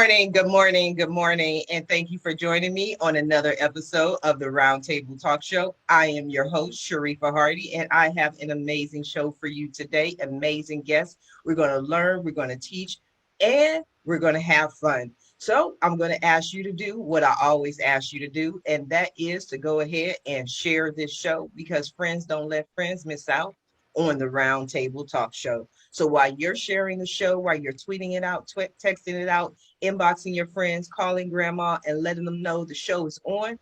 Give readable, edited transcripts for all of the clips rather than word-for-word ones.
good morning, and thank you for joining me on another episode of the Roundtable Talk Show. I am your host, Sharifa Hardy, and I have an amazing show for you today. Amazing guests. We're going to learn, we're going to teach, and we're going to have fun. So, I'm going to ask you to do what I always ask you to do, and that is to go ahead and share this show because friends don't let friends miss out on the Roundtable Talk Show. So while you're sharing the show, while you're tweeting it out, texting it out, inboxing your friends, calling grandma, and letting them know the show is on,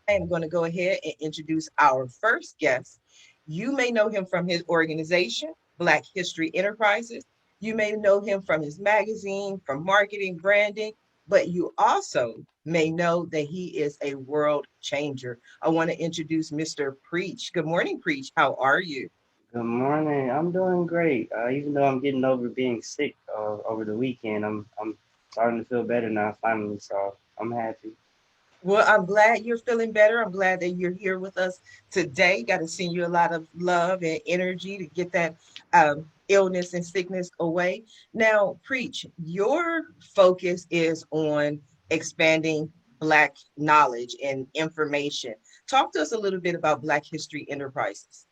I am going to go ahead and introduce our first guest. You may know him from his organization, Black History Enterprises. You may know him from his magazine, from marketing, branding, but you also may know that he is a world changer. I want to introduce Mr. Preech. Good morning, Preech. How are you? Good morning. I'm doing great. Even though I'm getting over being sick over the weekend, I'm starting to feel better now finally. So I'm happy. Well, I'm glad you're feeling better. I'm glad that you're here with us today. Got to send you a lot of love and energy to get that illness and sickness away. Now, Preach, your focus is on expanding Black knowledge and information. Talk to us a little bit about Black History Enterprises.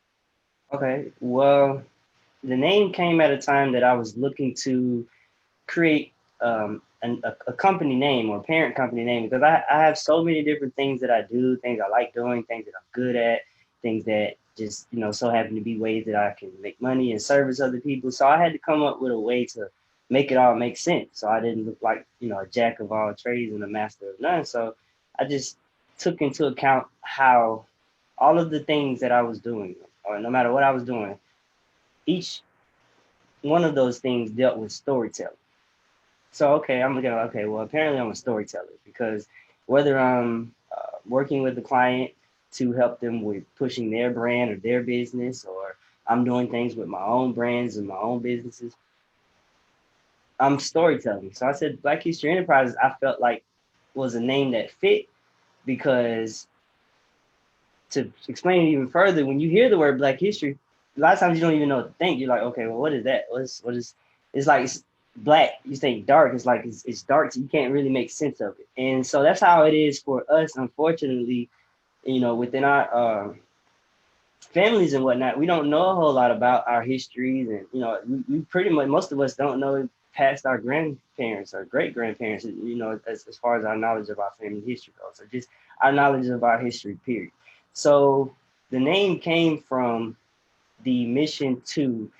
Okay. Well, the name came at a time that I was looking to create a company name or parent company name because I have so many different things that I do, things I like doing, things that I'm good at, things that just, so happen to be ways that I can make money and service other people. So I had to come up with a way to make it all make sense. So I didn't look like, a jack of all trades and a master of none. So I just took into account how all of the things that I was doing, or no matter what I was doing, each one of those things dealt with storytelling. So okay, I'm looking at okay. Well, apparently I'm a storyteller because whether I'm working with the client to help them with pushing their brand or their business, or I'm doing things with my own brands and my own businesses, I'm storytelling. So I said Black History Enterprises. I felt like was a name that fit because to explain it even further, when you hear the word Black History, a lot of times you don't even know what to think. You're like, okay, well, what is that? What is? It's like it's black. You think dark. It's like it's dark. So you can't really make sense of it. And so that's how it is for us. Unfortunately, within our families and whatnot, we don't know a whole lot about our histories, and we pretty much most of us don't know past our grandparents or great grandparents. As far as our knowledge of our family history goes, or just our knowledge of our history. Period. So the name came from the mission to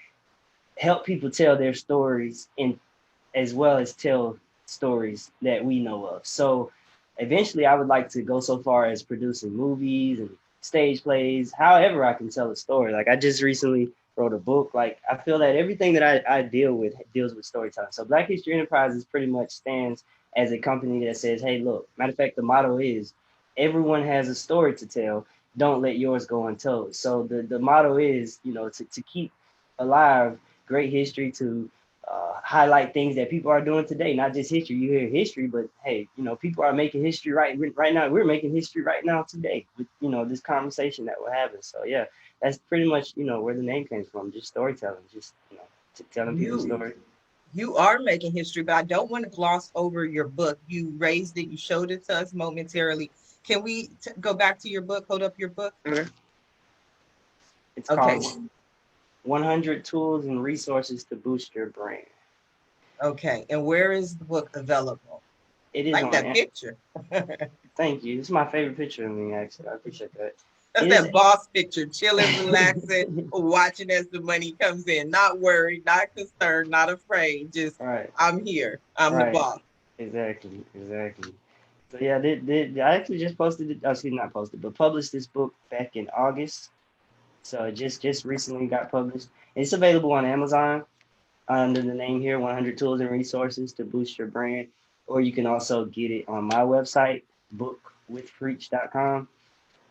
help people tell their stories and as well as tell stories that we know of. So eventually I would like to go so far as producing movies and stage plays, however I can tell a story. Like I just recently wrote a book. Like I feel that everything that I deal with deals with storytelling. So Black History Enterprises pretty much stands as a company that says, hey, look, matter of fact, the motto is everyone has a story to tell. Don't let yours go untold. So the motto is, to keep alive great history, to highlight things that people are doing today, not just history. You hear history, but hey, people are making history right now. We're making history right now today with this conversation that we're having. So yeah, that's pretty much where the name came from. Just storytelling, just telling people You stories. you are making history, but I don't want to gloss over your book. You raised it, you showed it to us momentarily. Can we go back to your book? Hold up your book. Okay. It's Okay. called 100 Tools and Resources to Boost Your Brand. Okay. And where is the book available? It is Like on. that picture. That's Thank you. It's my favorite picture of me, actually. I appreciate that. It is. that boss picture, chilling, relaxing, watching as the money comes in. Not worried, not concerned, not afraid. Just, Right. I'm here. I'm the Right. boss. Exactly. Exactly. So yeah, I actually just posted it. Oh, excuse me, not posted, but published this book back in August. So it just recently got published. It's available on Amazon under the name here, 100 Tools and Resources to Boost Your Brand. Or you can also get it on my website, bookwithpreach.com.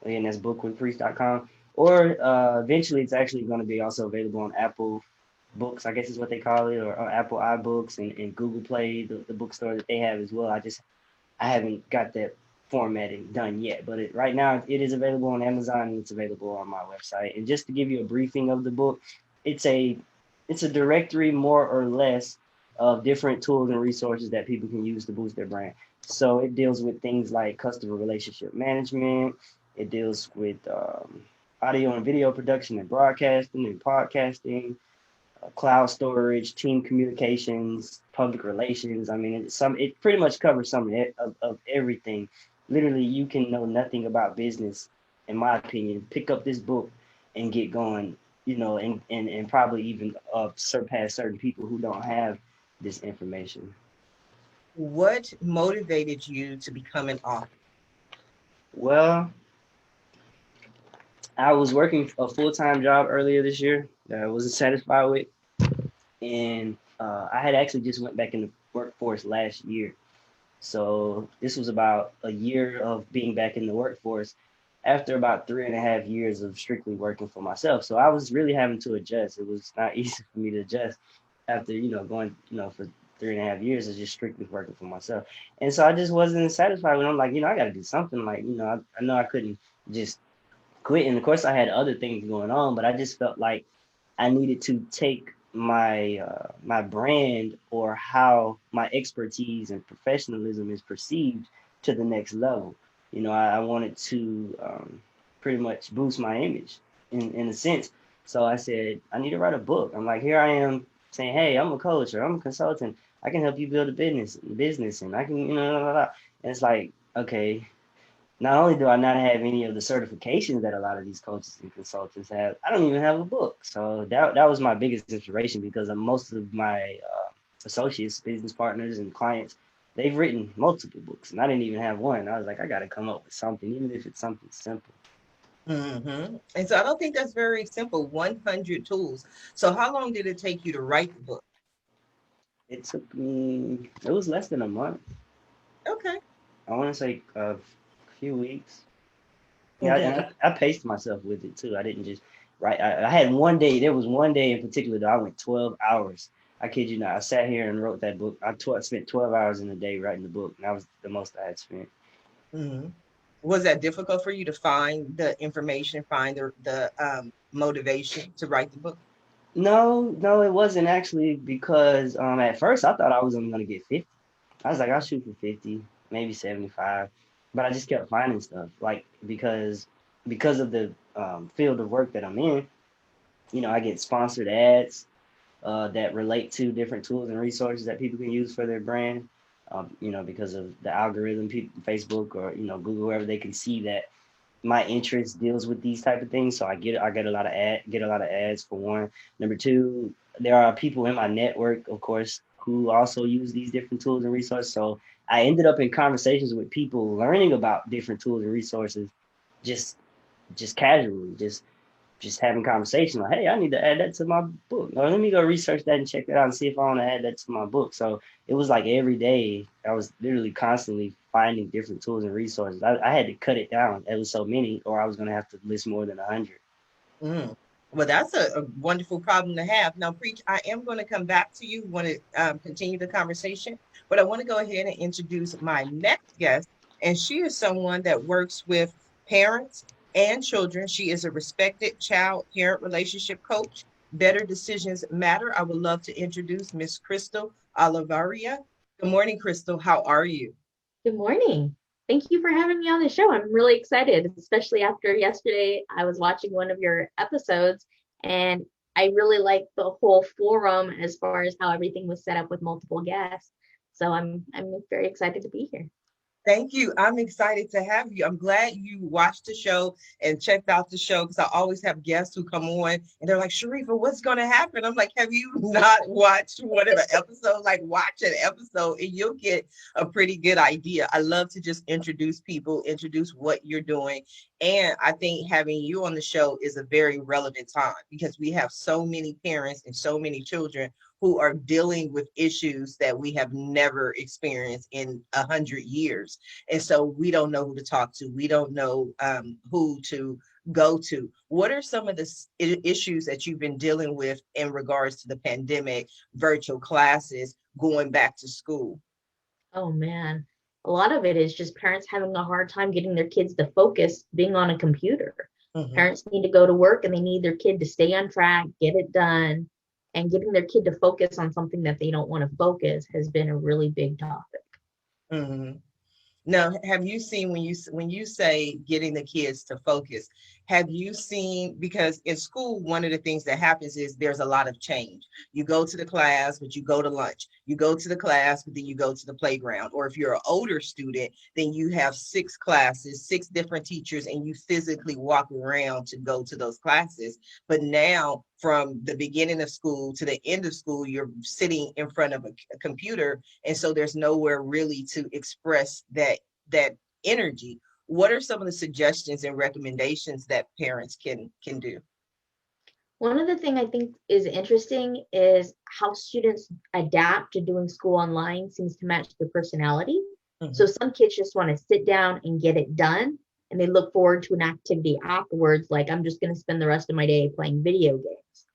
Again, that's bookwithpreach.com. Or eventually, it's actually going to be also available on Apple Books, I guess is what they call it, or Apple iBooks and Google Play, the bookstore that they have as well. I haven't got that formatting done yet, but right now it is available on Amazon and it's available on my website. And just to give you a briefing of the book, it's a it's a directory more or less of different tools and resources that people can use to boost their brand. So it deals with things like customer relationship management. It deals with audio and video production and broadcasting and podcasting, cloud storage, team communications, public relations. I mean, it pretty much covers some of everything. Literally, you can know nothing about business, in my opinion. Pick up this book and get going, and probably even surpass certain people who don't have this information. What motivated you to become an author? Well, I was working a full-time job earlier this year that I wasn't satisfied with, and I had actually just went back in the workforce last year. So this was about a year of being back in the workforce after about 3.5 years of strictly working for myself. So I was really having to adjust. It was not easy for me to adjust after, going, for 3.5 years of just strictly working for myself. And so I just wasn't satisfied with it. I'm like, I got to do something. Like, I know I couldn't just quit. And of course I had other things going on, but I just felt like I needed to take my brand, or how my expertise and professionalism is perceived, to the next level. I wanted to pretty much boost my image in a sense. So I said, I need to write a book. I'm like, here I am saying, hey, I'm a coach or I'm a consultant. I can help you build a business, and I can, blah, blah, blah. And it's like, okay, not only do I not have any of the certifications that a lot of these coaches and consultants have, I don't even have a book. So that was my biggest inspiration, because most of my associates, business partners, and clients, they've written multiple books, and I didn't even have one. I was like, I got to come up with something, even if it's something simple. And so I don't think that's very simple. 100 tools. So how long did it take you to write the book? It took me, it was less than a month. Okay. I want to say a few weeks. Yeah, Okay. and I paced myself with it too. I didn't just write. I had one day. There was one day in particular that I went 12 hours. I kid you not. I sat here and wrote that book. I spent 12 hours in a day writing the book, and that was the most I had spent. hmm Was that difficult for you to find the information, find the motivation to write the book? No, it wasn't actually, because at first I thought I was only gonna get 50. I was like, I'll shoot for 50, maybe 75, but I just kept finding stuff, like, because of the field of work that I'm in. I get sponsored ads that relate to different tools and resources that people can use for their brand. Because of the algorithm, people, Facebook or Google, wherever, they can see that my interest deals with these type of things. So I get a lot of ads, for one. Number two, there are people in my network, of course, who also use these different tools and resources. So I ended up in conversations with people learning about different tools and resources, just casually, just having conversation like, hey, I need to add that to my book, or let me go research that and check that out and see if I want to add that to my book. So it was like every day I was literally constantly finding different tools and resources. I had to cut it down. It was so many, or I was going to have to list more than 100. Mm. Well, that's a wonderful problem to have. Now, Preech, I am going to come back to you, want to continue the conversation, but I want to go ahead and introduce my next guest. And she is someone that works with parents and children. She is a respected child parent relationship coach. Better decisions matter. I would love to introduce Miss Crystal Olivarria. Good morning, Crystal. How are you? Good morning. Thank you for having me on the show. I'm really excited, especially after yesterday. I was watching one of your episodes and I really liked the whole forum as far as how everything was set up with multiple guests. So I'm very excited to be here. Thank you. I'm excited to have you. I'm glad you watched the show and checked out the show, because I always have guests who come on and they're like, Sharifa, what's going to happen? I'm like, have you not watched one of the episodes? Like, watch an episode and you'll get a pretty good idea. I love to just introduce people, introduce what you're doing. And I think having you on the show is a very relevant time, because we have so many parents and so many children who are dealing with issues that we have never experienced in 100 years. And so we don't know who to talk to. We don't know who to go to. What are some of the issues that you've been dealing with in regards to the pandemic, virtual classes, going back to school? Oh man, a lot of it is just parents having a hard time getting their kids to focus being on a computer. Mhm. Parents need to go to work and they need their kid to stay on track, get it done. and getting their kid to focus on something that they don't want to focus has been a really big topic. Mm-hmm. Now, have you seen when you say getting the kids to focus, have you seen, because in school, one of the things that happens is there's a lot of change. You go to the class, but you go to lunch. You go to the class, but then you go to the playground. Or if you're an older student, then you have 6 classes, 6 different teachers, and you physically walk around to go to those classes. But now, from the beginning of school to the end of school, you're sitting in front of a computer, and so there's nowhere really to express that energy. What are some of the suggestions and recommendations that parents can do? One of the things I think is interesting is how students adapt to doing school online seems to match their personality. So Mhm. some kids just want to sit down and get it done, and they look forward to an activity afterwards, like I'm just going to spend the rest of my day playing video games.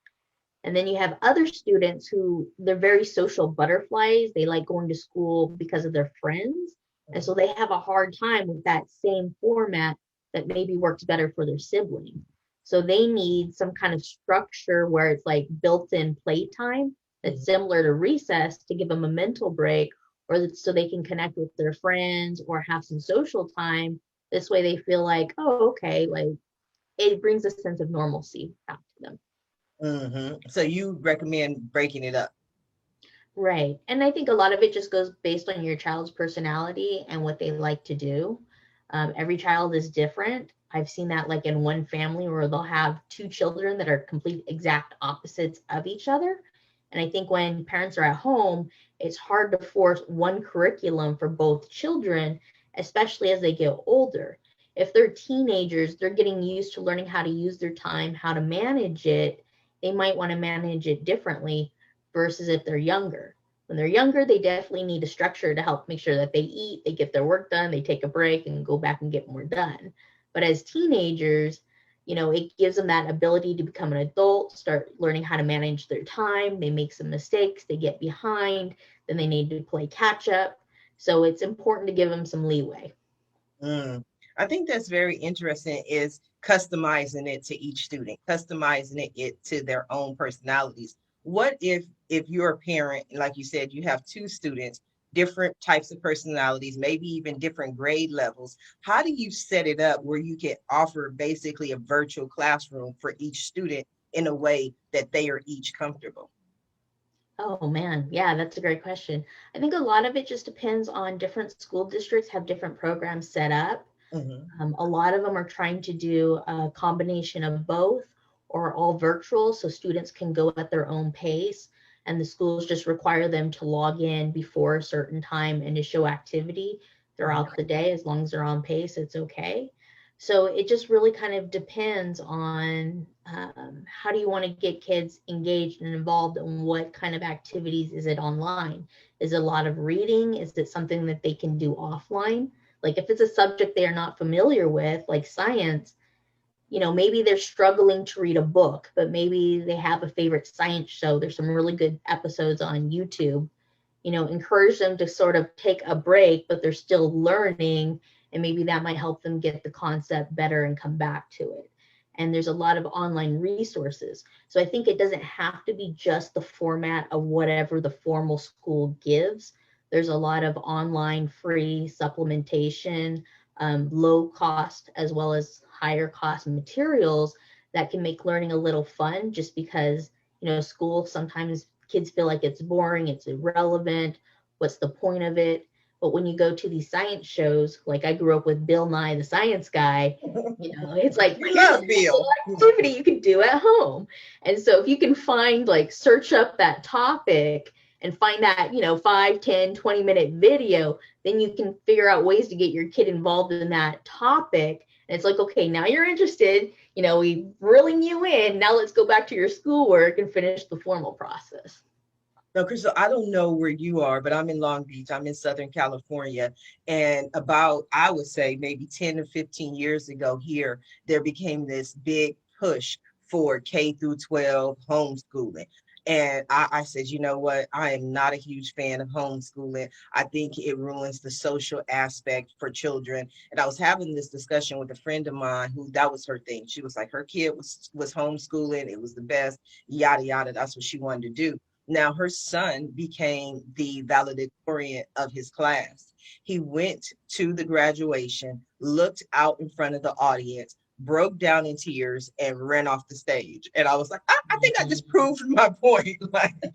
And then you have other students who they're very social butterflies. They like going to school because of their friends. And so they have a hard time with that same format that maybe works better for their sibling. So they need some kind of structure where it's like built-in playtime that's Mhm. similar to recess to give them a mental break, or so they can connect with their friends or have some social time. This way they feel like, oh, okay, like it brings a sense of normalcy back to them. Mhm. So you recommend breaking it up. Right. And I think a lot of it just goes based on your child's personality and what they like to do. Every child is different. I've seen that like in one family where they'll have 2 children that are complete exact opposites of each other. And I think when parents are at home, it's hard to force one curriculum for both children, especially as they get older. If they're teenagers, they're getting used to learning how to use their time, how to manage it. They might want to manage it differently versus if they're younger. When they're younger, they definitely need a structure to help make sure that they eat, they get their work done, they take a break and go back and get more done. But as teenagers, it gives them that ability to become an adult, start learning how to manage their time. They make some mistakes, they get behind, then they need to play catch up. So it's important to give them some leeway. Mm. I think that's very interesting is customizing it to each student, customizing it to their own personalities. What if you're a parent, and like you said, you have 2 students, different types of personalities, maybe even different grade levels. How do you set it up where you can offer basically a virtual classroom for each student in a way that they are each comfortable? Oh man, yeah, that's a great question. I think a lot of it just depends on different school districts have different programs set up. Mhm. A lot of them are trying to do a combination of both or all virtual so students can go at their own pace. And the schools just require them to log in before a certain time and to show activity Mhm. throughout the day. As long as they're on pace, it's okay. So it just really kind of depends on how do you want to get kids engaged and involved and what kind of activities is it online? Is it a lot of reading? Is it something that they can do offline? Like if it's a subject they are not familiar with, like science, maybe they're struggling to read a book, but maybe they have a favorite science show. There's some really good episodes on YouTube. Encourage them to sort of take a break, but they're still learning, and maybe that might help them get the concept better and come back to it. And there's a lot of online resources. So I think it doesn't have to be just the format of whatever the formal school gives. There's a lot of online free supplementation, low cost as well as higher cost materials that can make learning a little fun just because, school sometimes kids feel like it's boring, it's irrelevant. What's the point of it? But when you go to these science shows, like I grew up with Bill Nye, the science guy, it's like, We here's a love little Bill. activity you can do at home. And so if you can find, like, search up that topic and find that, 5, 10, 20-minute video, then you can figure out ways to get your kid involved in that topic. And it's like, okay, now you're interested, we reeling you in. Now let's go back to your schoolwork and finish the formal process. No, Crystal, I don't know where you are, but I'm in Long Beach. I'm in Southern California. And about, I would say, maybe 10 to 15 years ago here, there became this big push for K through 12 homeschooling. And I said, you know what? I am not a huge fan of homeschooling. I think it ruins the social aspect for children. And I was having this discussion with a friend of mine who that was her thing. She was like, her kid was homeschooling. It was the best, yada, yada. That's what she wanted to do. Now her son became the valedictorian of his class. He went to the graduation, looked out in front of the audience, broke down in tears, and ran off the stage. And I was like, I think I just proved my point.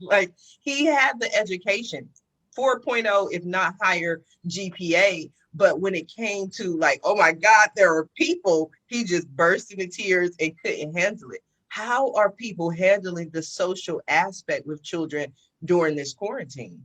Like he had the education, 4.0, if not higher GPA. But when it came to like, oh my God, there are people, he just burst into tears and couldn't handle it. How are people handling the social aspect with children during this quarantine?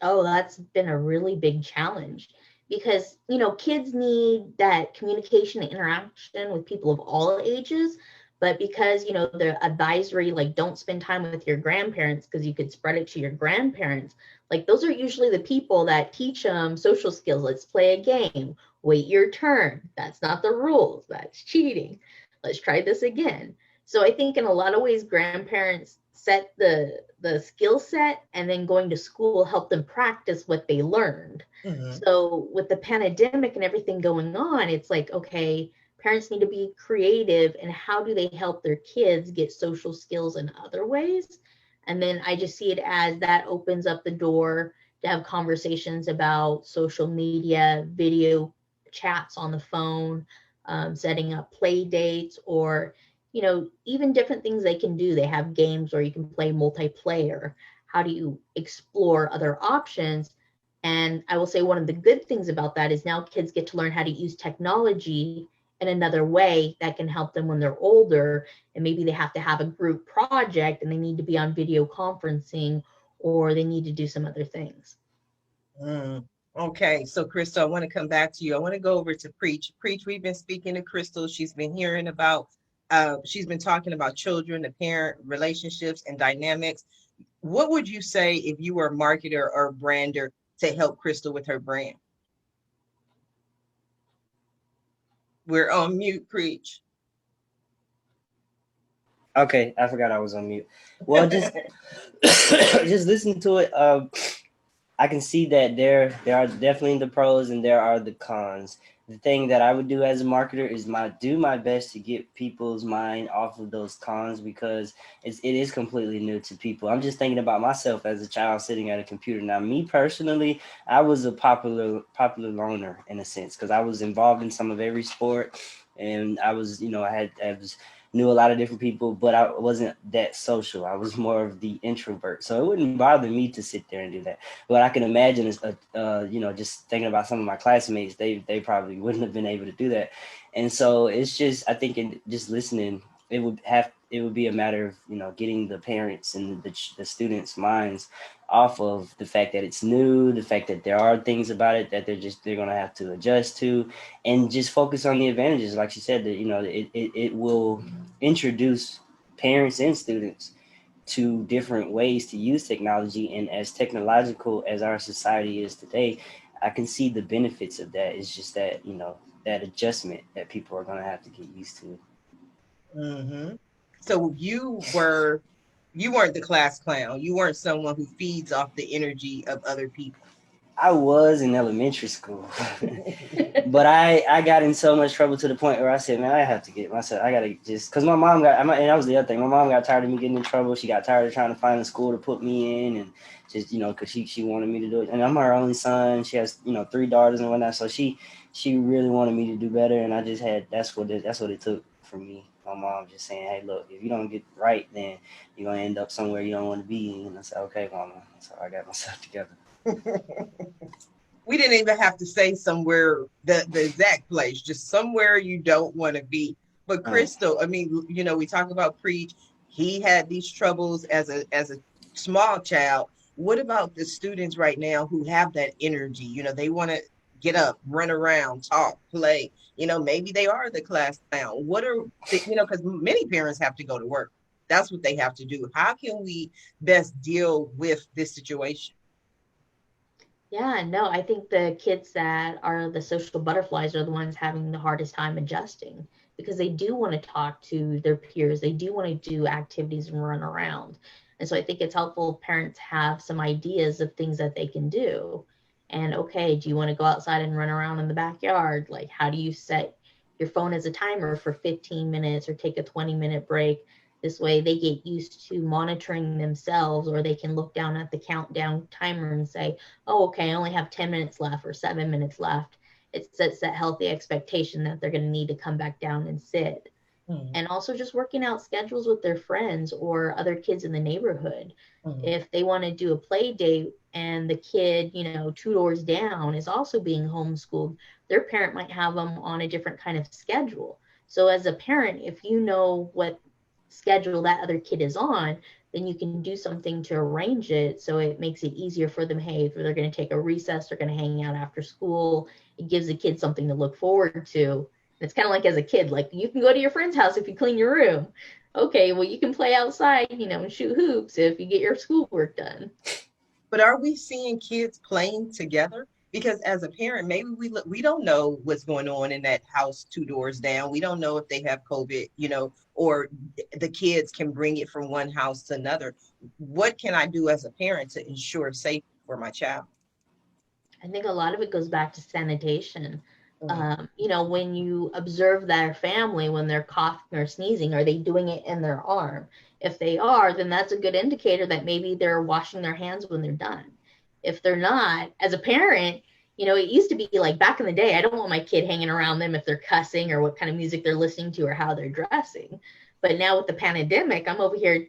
Oh, that's been a really big challenge because, kids need that communication and interaction with people of all ages. But because, the advisory, like, don't spend time with your grandparents because you could spread it to your grandparents, like, those are usually the people that teach them social skills. Let's play a game. Wait your turn. That's not the rules. That's cheating. Let's try this again. So I think in a lot of ways, grandparents set the skill set, and then going to school help them practice what they learned. Mhm. So with the pandemic and everything going on, it's like, okay, parents need to be creative, and how do they help their kids get social skills in other ways? And then I just see it as that opens up the door to have conversations about social media, video chats on the phone, setting up play dates, or even different things they can do. They have games where you can play multiplayer. How do you explore other options? And I will say one of the good things about that is now kids get to learn how to use technology in another way that can help them when they're older. And maybe they have to have a group project and they need to be on video conferencing, or they need to do some other things. Mm. Okay, so Crystal, I want to come back to you. I want to go over to Preech. Preech, we've been speaking to Crystal. She's been hearing about, she's been talking about children, the parent relationships and dynamics. What would you say if you were a marketer or brander to help Crystal with her brand? We're on mute, Preech. Okay, I forgot I was on mute. Well, just just listen to it. I can see that there are definitely the pros and there are the cons. The thing that I would do as a marketer is do my best to get people's mind off of those cons, because it is completely new to people. I'm just thinking about myself as a child sitting at a computer. Now, me personally, I was a popular loner in a sense, because I was involved in some of every sport, and I was, knew a lot of different people, but I wasn't that social. I was more of the introvert, so it wouldn't bother me to sit there and do that. But I can imagine, just thinking about some of my classmates, they probably wouldn't have been able to do that. And so it's just, I think, just listening, it would be a matter of, getting the parents and the students' minds off of the fact that it's new, the fact that there are things about it that they're going to have to adjust to, and just focus on the advantages. Like she said, that, it will introduce parents and students to different ways to use technology. And as technological as our society is today, I can see the benefits of that. It's just that, that adjustment that people are going to have to get used to. Mm-hmm. So you weren't the class clown. You weren't someone who feeds off the energy of other people. I was in elementary school, but I got in so much trouble to the point where I said, man, I have to get myself, I got to just, because my mom got, and that was the other thing. My mom got tired of me getting in trouble. She got tired of trying to find a school to put me in, and just, because she wanted me to do it. And I'm her only son. She has, 3 daughters and whatnot. So she really wanted me to do better. And I just that's what it took for me. My mom just saying, hey, look, if you don't get right, then you're going to end up somewhere you don't want to be. And I said, okay, mama. So I got myself together. We didn't even have to say somewhere the exact place, just somewhere you don't want to be. But Crystal, I mean, we talk about Preech. He had these troubles as a small child. What about the students right now who have that energy? They want to get up, run around, talk, play. Maybe they are the class clown. What are because many parents have to go to work. That's what they have to do. How can we best deal with this situation? Yeah, no, I think the kids that are the social butterflies are the ones having the hardest time adjusting because they do want to talk to their peers. They do want to do activities and run around. And so I think it's helpful if parents have some ideas of things that they can do. And okay, do you want to go outside and run around in the backyard? Like, how do you set your phone as a timer for 15 minutes or take a 20-minute break? This way they get used to monitoring themselves, or they can look down at the countdown timer and say, oh, okay, I only have 10 minutes left or 7 minutes left. It sets that healthy expectation that they're going to need to come back down and sit. And also just working out schedules with their friends or other kids in the neighborhood. If they want to do a play date and the kid, 2 doors down is also being homeschooled, their parent might have them on a different kind of schedule. So as a parent, if you know what schedule that other kid is on, then you can do something to arrange it so it makes it easier for them. Hey, if they're going to take a recess, they're going to hang out after school. It gives the kid something to look forward to. It's kind of like as a kid, like you can go to your friend's house if you clean your room. Okay, well, you can play outside, and shoot hoops if you get your schoolwork done. But are we seeing kids playing together? Because as a parent, maybe we don't know what's going on in that house 2 doors down. We don't know if they have COVID, or the kids can bring it from one house to another. What can I do as a parent to ensure safety for my child? I think a lot of it goes back to sanitation. When you observe their family, when they're coughing or sneezing, are they doing it in their arm? If they are, then that's a good indicator that maybe they're washing their hands when they're done. If they're not, as a parent, it used to be like back in the day, I don't want my kid hanging around them if they're cussing or what kind of music they're listening to or how they're dressing. But now with the pandemic, I'm over here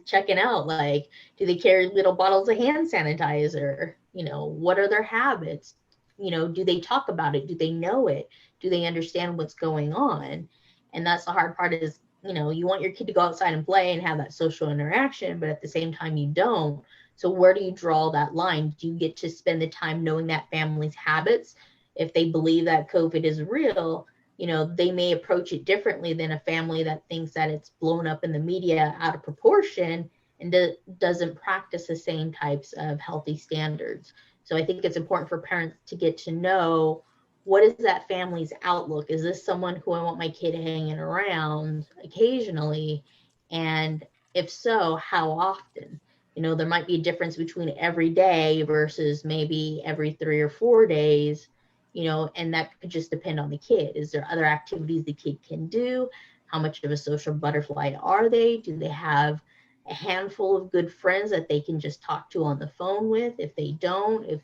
checking out, like, do they carry little bottles of hand sanitizer? What are their habits? Do they talk about it? Do they know it? Do they understand what's going on? And that's the hard part is, you want your kid to go outside and play and have that social interaction, but at the same time you don't. So where do you draw that line? Do you get to spend the time knowing that family's habits? If they believe that COVID is real, they may approach it differently than a family that thinks that it's blown up in the media out of proportion and doesn't practice the same types of healthy standards. So I think it's important for parents to get to know, what is that family's outlook? Is this someone who I want my kid hanging around occasionally? And if so, how often? There might be a difference between every day versus maybe every 3 or 4 days, and that could just depend on the kid. Is there other activities the kid can do? How much of a social butterfly are they? Do they have a handful of good friends that they can just talk to on the phone with? If they don't,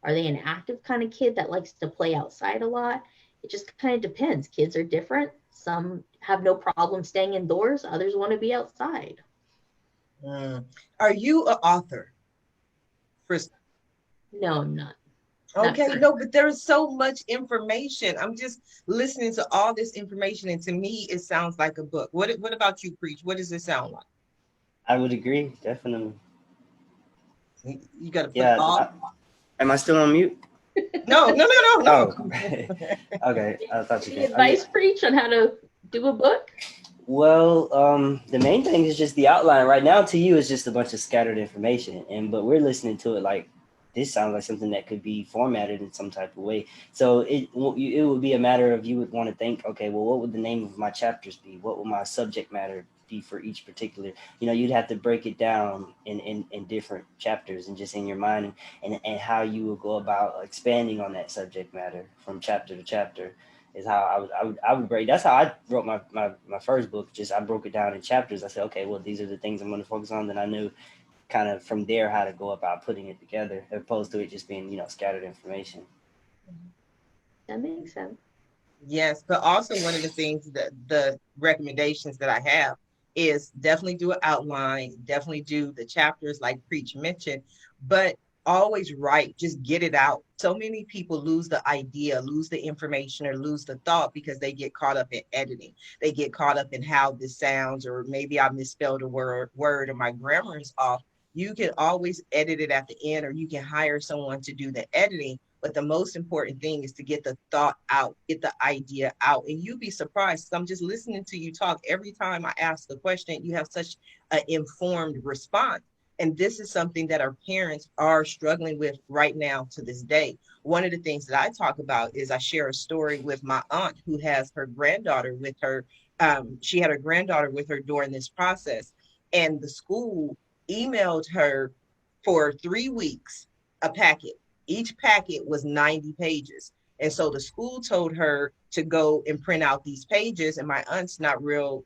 are they an active kind of kid that likes to play outside a lot? It just kind of depends. Kids are different. Some have no problem staying indoors. Others want to be outside. Are you an author, Crystal? No, I'm not. Okay, no, but there is so much information. I'm just listening to all this information, and to me, it sounds like a book. What about you, Preech? What does it sound like? I would agree, definitely. You got to put all. Am I still on mute? No. Oh, okay. I thought you Any advice, Preech, on how to do a book? Well, the main thing is just the outline. Right now, to you, it's just a bunch of scattered information, but we're listening to it like, this sounds like something that could be formatted in some type of way. So it would be a matter of, you would want to think, okay, well, what would the name of my chapters be? What would my subject matter be for each particular? You'd have to break it down in different chapters and just in your mind, and how you would go about expanding on that subject matter from chapter to chapter is how I would break. That's how I wrote my first book. Just I broke it down in chapters. I said, okay, well, these are the things I'm going to focus on. Then I knew kind of from there how to go about putting it together, as opposed to it just being scattered information. That makes sense. Yes, but also one of the things that the recommendations that I have is definitely do an outline, definitely do the chapters like Preech mentioned, but always write, just get it out. So many people lose the idea, lose the information, or lose the thought because they get caught up in editing. They get caught up in how this sounds, or maybe I misspelled a word or my grammar is off. You can always edit it at the end, or you can hire someone to do the editing. But the most important thing is to get the thought out, get the idea out. And you'd be surprised. I'm just listening to you talk. Every time I ask the question, you have such an informed response. And this is something that our parents are struggling with right now to this day. One of the things that I talk about is I share a story with my aunt who has her granddaughter with her. She had her granddaughter with her during this process, and the school emailed her for 3 weeks a packet. Each packet was 90 pages. And so the school told her to go and print out these pages. And my aunt's not real,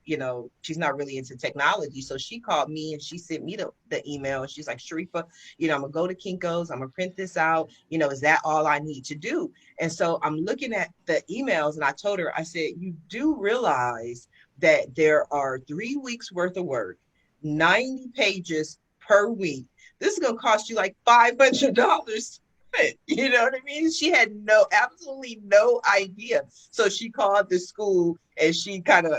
she's not really into technology. So she called me and she sent me the email. And she's like, Sharifa, I'm going to go to Kinko's. I'm going to print this out. Is that all I need to do? And so I'm looking at the emails and I told her, I said, you do realize that there are 3 weeks worth of work, 90 pages per week. This is going to cost you like $500. You know what I mean? She had absolutely no idea. So she called the school and she kind of,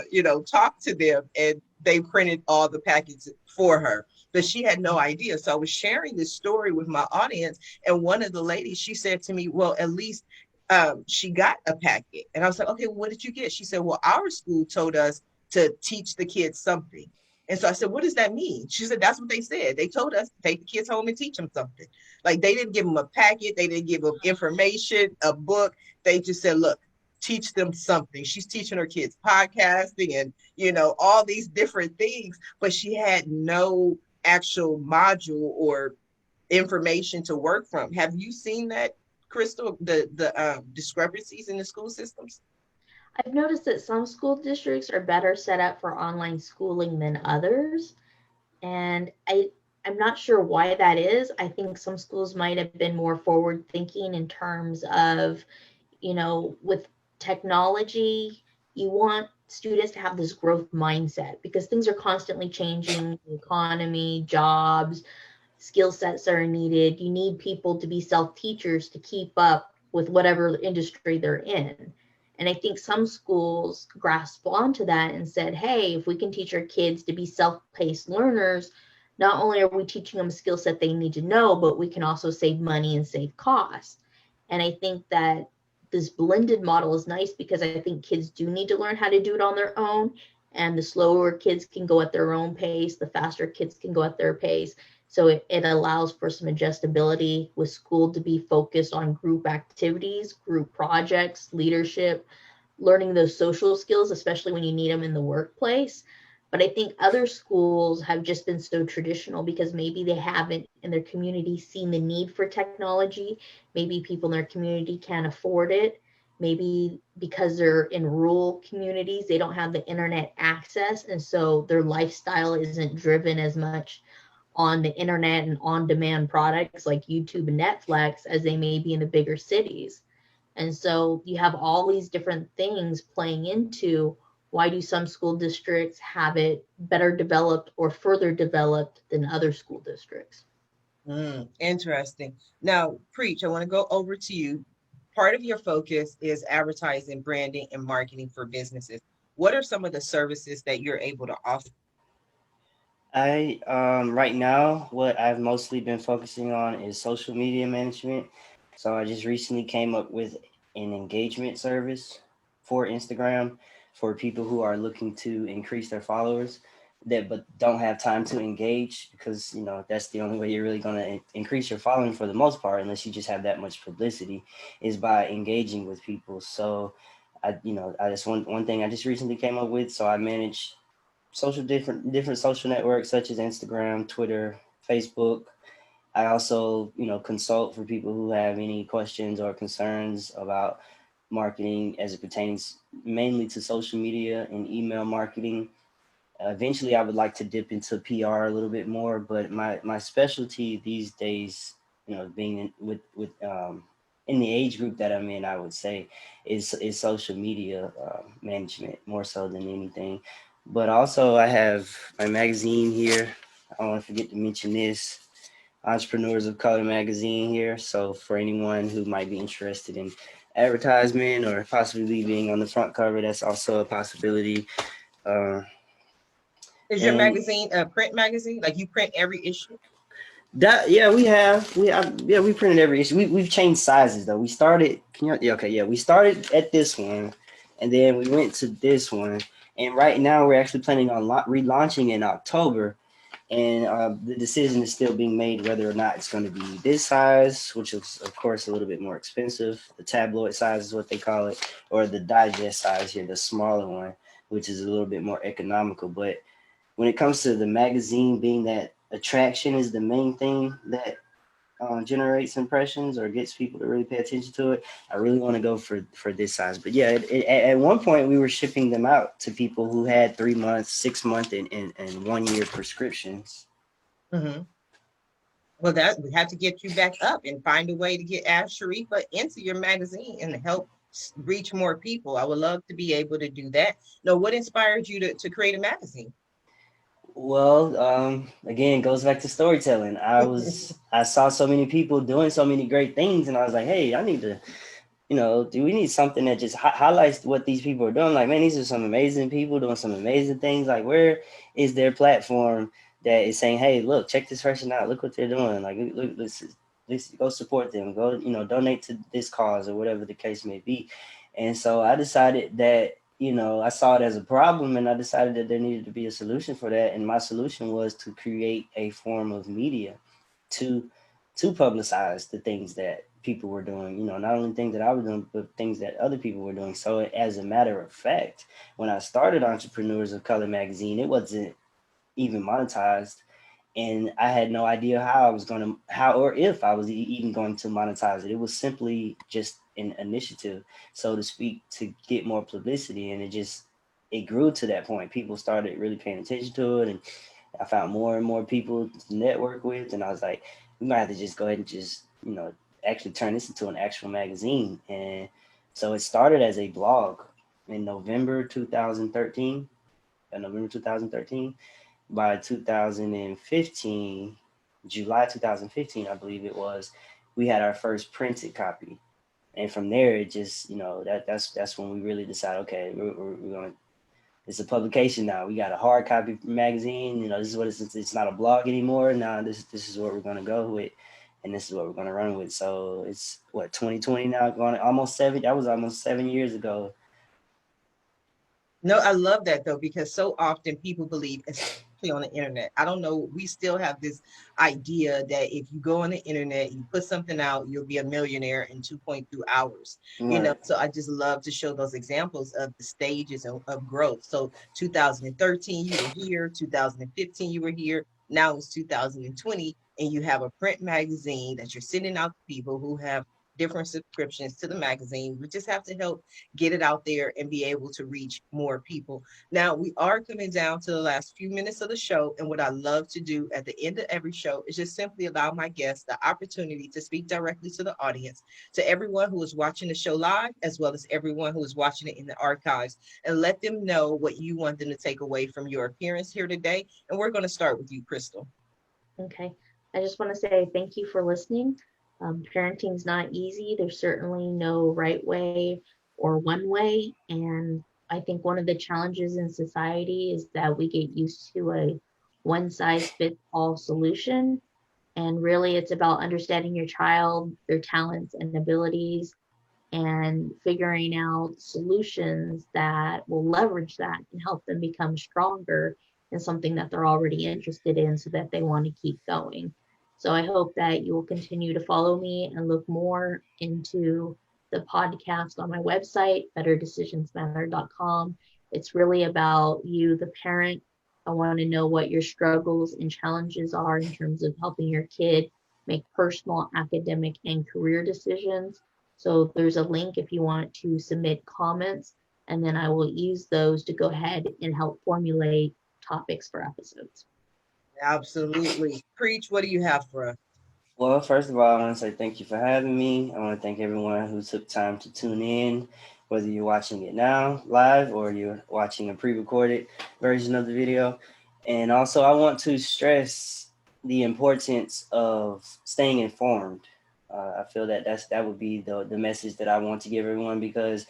talked to them and they printed all the packets for her. But she had no idea. So I was sharing this story with my audience. And one of the ladies, she said to me, well, at least she got a packet. And I was like, okay, well, what did you get? She said, well, our school told us to teach the kids something. And so I said, what does that mean? She said, that's what they said. They told us to take the kids home and teach them something. Like they didn't give them a packet. They didn't give them information, a book. They just said, look, teach them something. She's teaching her kids podcasting and, all these different things, but she had no actual module or information to work from. Have you seen that, Crystal, the discrepancies in the school systems? I've noticed that some school districts are better set up for online schooling than others. And I'm not sure why that is. I think some schools might have been more forward thinking in terms of, with technology, you want students to have this growth mindset because things are constantly changing, the economy, jobs, skill sets are needed. You need people to be self-teachers to keep up with whatever industry they're in. And I think some schools grasped onto that and said, hey, if we can teach our kids to be self-paced learners, not only are we teaching them a skill set they need to know, but we can also save money and save costs. And I think that this blended model is nice because I think kids do need to learn how to do it on their own. And the slower kids can go at their own pace, the faster kids can go at their pace. So it allows for some adjustability with school to be focused on group activities, group projects, leadership, learning those social skills, especially when you need them in the workplace. But I think other schools have just been so traditional because maybe they haven't in their community seen the need for technology. Maybe people in their community can't afford it. Maybe because they're in rural communities, they don't have the internet access. And so their lifestyle isn't driven as much on the internet and on-demand products like YouTube and Netflix as they may be in the bigger cities. And so you have all these different things playing into why do some school districts have it better developed or further developed than other school districts. Interesting. Now, Preech, I want to go over to you. Part of your focus is advertising, branding, and marketing for businesses. What are some of the services that you're able to offer? Right now, what I've mostly been focusing on is social media management. So I just recently came up with an engagement service for Instagram for people who are looking to increase their followers but don't have time to engage because, that's the only way you're really going to increase your following for the most part, unless you just have that much publicity, is by engaging with people. So I just one thing I just recently came up with. So I manage different social networks such as Instagram, Twitter, Facebook. I also, consult for people who have any questions or concerns about marketing as it pertains mainly to social media and email marketing. Eventually, I would like to dip into PR a little bit more, but my specialty these days, being in the age group that I'm in, I would say is social media management more so than anything. But also, I have my magazine here. I don't want to forget to mention this. Entrepreneurs of Color magazine here. So for anyone who might be interested in advertisement or possibly being on the front cover, that's also a possibility. Is your And magazine a print magazine? Like you print every issue? we printed every issue. We've changed sizes though. We started we started at this one, and then we went to this one, and right now we're actually planning on relaunching in October. And the decision is still being made whether or not it's going to be this size, which is of course a little bit more expensive. The tabloid size is what they call it, or the digest size here, the smaller one, which is a little bit more economical. But when it comes to the magazine being that attraction is the main thing that generates impressions or gets people to really pay attention to it, I really want to go for this size. But yeah, at one point we were shipping them out to people who had 3 months, 6 month, and 1 year prescriptions. Mm-hmm. Well, that we have to get you back up and find a way to get Ash Sharifa into your magazine and help reach more people. I would love to be able to do that. Now, what inspired you to create a magazine? Well, again, it goes back to storytelling. I saw so many people doing so many great things, and I was like, hey, I need to, do we need something that just highlights what these people are doing? Like, man, these are some amazing people doing some amazing things. Like, where is their platform that is saying, hey, look, check this person out. Look what they're doing. Like, look, let's go support them. Go, donate to this cause or whatever the case may be. And so I decided that, I saw it as a problem, and I decided that there needed to be a solution for that. And my solution was to create a form of media to publicize the things that people were doing, not only things that I was doing, but things that other people were doing. So as a matter of fact, when I started Entrepreneurs of Color magazine, it wasn't even monetized. And I had no idea how or if I was even going to monetize it. It was simply just an initiative, so to speak, to get more publicity. And it grew to that point. People started really paying attention to it. And I found more and more people to network with. And I was like, we might have to just go ahead and just, actually turn this into an actual magazine. And so it started as a blog in November 2013. November 2013. By 2015, July 2015, I believe it was, we had our first printed copy. And from there, it just, that's when we really decided, okay, we're going to, it's a publication now. We got a hard copy magazine. This is what it's not a blog anymore. Now this is what we're going to go with. And this is what we're going to run with. So it's 2020 now, going almost 7. That was almost 7 years ago. No, I love that though, because so often people believe, especially on the internet. I don't know, we still have this idea that if you go on the internet, you put something out, you'll be a millionaire in 2.2 hours. Right. So I just love to show those examples of the stages of growth. So 2013, you were here, 2015, you were here, now it's 2020, and you have a print magazine that you're sending out to people who have different subscriptions to the magazine. We just have to help get it out there and be able to reach more people. Now, we are coming down to the last few minutes of the show. And what I love to do at the end of every show is just simply allow my guests the opportunity to speak directly to the audience, to everyone who is watching the show live, as well as everyone who is watching it in the archives, and let them know what you want them to take away from your appearance here today. And we're going to start with you, Crystal. Okay. I just want to say thank you for listening. Parenting's not easy. There's certainly no right way or one way. And I think one of the challenges in society is that we get used to a one size fits all solution. And really, it's about understanding your child, their talents and abilities, and figuring out solutions that will leverage that and help them become stronger in something that they're already interested in so that they want to keep going. So I hope that you will continue to follow me and look more into the podcast on my website, betterdecisionsmatter.com. It's really about you, the parent. I want to know what your struggles and challenges are in terms of helping your kid make personal, academic, and career decisions. So there's a link if you want to submit comments, and then I will use those to go ahead and help formulate topics for episodes. Absolutely. Preach, what do you have for us? Well, first of all, I want to say thank you for having me. I want to thank everyone who took time to tune in, whether you're watching it now live or you're watching a pre-recorded version of the video. And also, I want to stress the importance of staying informed. I feel that that would be the message that I want to give everyone, because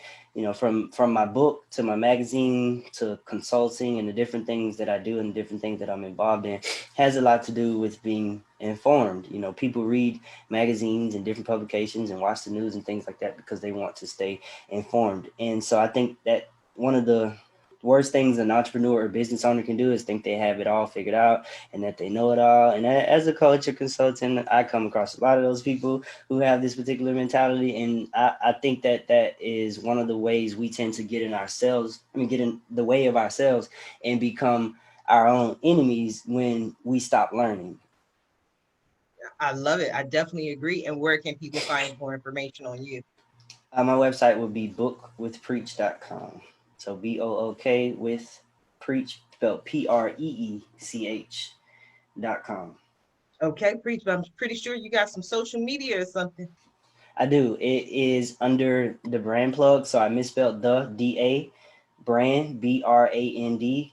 from my book to my magazine to consulting and the different things that I do and the different things that I'm involved in has a lot to do with being informed. People read magazines and different publications and watch the news and things like that because they want to stay informed. And so I think that one of the worst things an entrepreneur or business owner can do is think they have it all figured out and that they know it all. And as a coach or consultant, I come across a lot of those people who have this particular mentality. And I think that is one of the ways we tend to get in the way of ourselves and become our own enemies when we stop learning. I love it. I definitely agree. And where can people find more information on you? My website would be bookwithpreech.com. So BOOK with Preech, spelled PREECH.com. Okay, Preech, but I'm pretty sure you got some social media or something. I do. It is under the brand plug. So I misspelled the DA brand, BRAND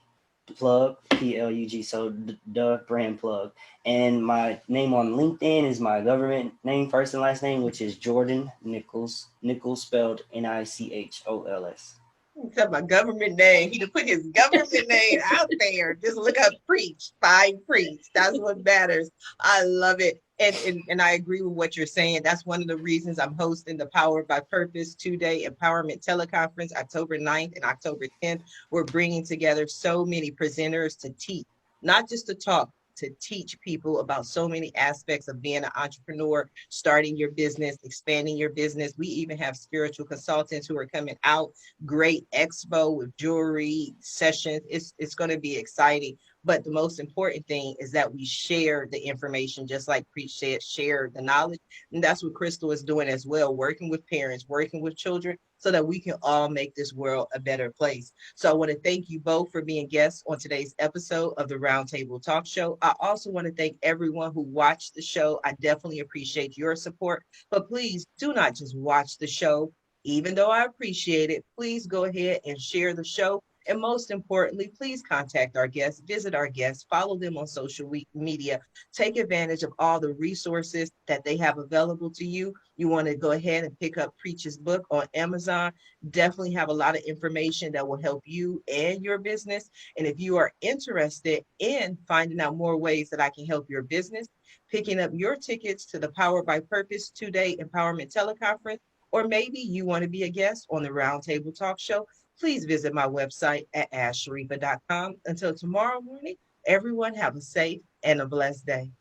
plug, PLUG. So the brand plug. And my name on LinkedIn is my government name, first and last name, which is Jordan Nichols. Nichols spelled NICHOLS. He said my government name. He to put his government name out there. Just look up Preech, find Preech. That's what matters. I love it. And I agree with what you're saying. That's one of the reasons I'm hosting the Powered by Purpose 2-day empowerment teleconference, October 9th and October 10th. We're bringing together so many presenters to teach, not just to talk, to teach people about so many aspects of being an entrepreneur, starting your business, expanding your business. We even have spiritual consultants who are coming out. Great expo with jewelry sessions. It's going to be exciting. But the most important thing is that we share the information, just like Preech said, share the knowledge. And that's what Crystal is doing as well, working with parents, working with children, so that we can all make this world a better place. So I want to thank you both for being guests on today's episode of the Roundtable Talk Show. I also want to thank everyone who watched the show. I definitely appreciate your support, but please do not just watch the show. Even though I appreciate it, please go ahead and share the show. And most importantly, please contact our guests, visit our guests, follow them on social media, take advantage of all the resources that they have available to you. You want to go ahead and pick up Preech's book on Amazon. Definitely have a lot of information that will help you and your business. And if you are interested in finding out more ways that I can help your business, picking up your tickets to the Powered by Purpose 2-day empowerment teleconference, or maybe you want to be a guest on the Roundtable Talk Show, please visit my website at ashsharifa.com. Until tomorrow morning, everyone have a safe and a blessed day.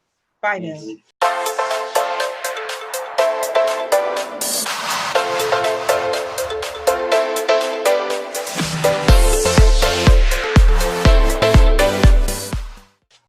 Bye now.